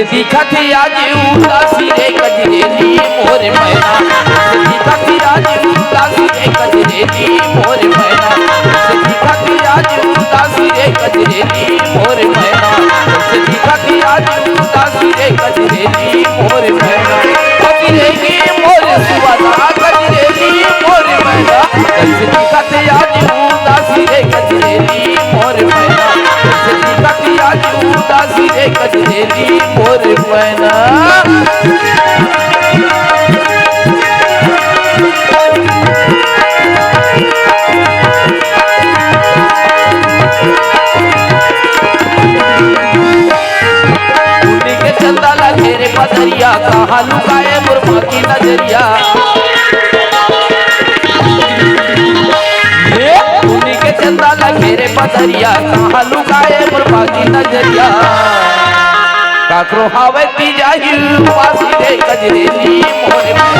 कैसे दिखा थी आज उदासी रे गजरेली मोर मैना, कैसे दिखा थी आज उदासी रे गजरेली मोर मैना, कैसे दिखा थी आज उदासी रे गजरेली मोर मैना, कैसे दिखा थी आज उदासी रे गजरेली मोर मैना, गजरेली मोर सुवना गजरेली मोर मैना, कैसे दिखा थी आज उदासी रे गजरेली मोर मैना, कैसे दिखा थी आज उदासी रे गजरेली मोर मैना। चंदा लगे रे पदरिया कहाँ लुकाए मुर्मा की नजरिया, उन्हीं के चंदा लगे रे पदरिया कहाँ लुकाए मुर्मा की नजरिया, काकरो हावे की जाही उदासी रे गजरेली मोर मैना,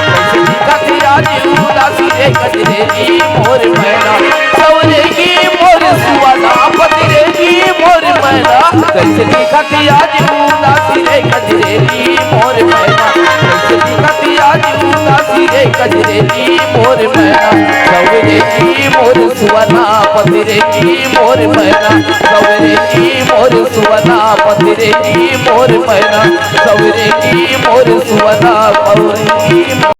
कैसे दिखा थी आज उदासी रे गजरेली मोर मैना, सवरे की मोर सुवना पतिरेली मोर मैना, कैसे दिखा थी आज उदासी रे गजरेली मोर मैना, कैसे दिखा थी आज उदासी रे गजरेली मोर मैना, सवरे की मोर सुवना पतिरेली मोर मैना, सवरे की मोर सुवना पतिरेली मोर मैना, सवरे की मोर सुवना पतिरेली।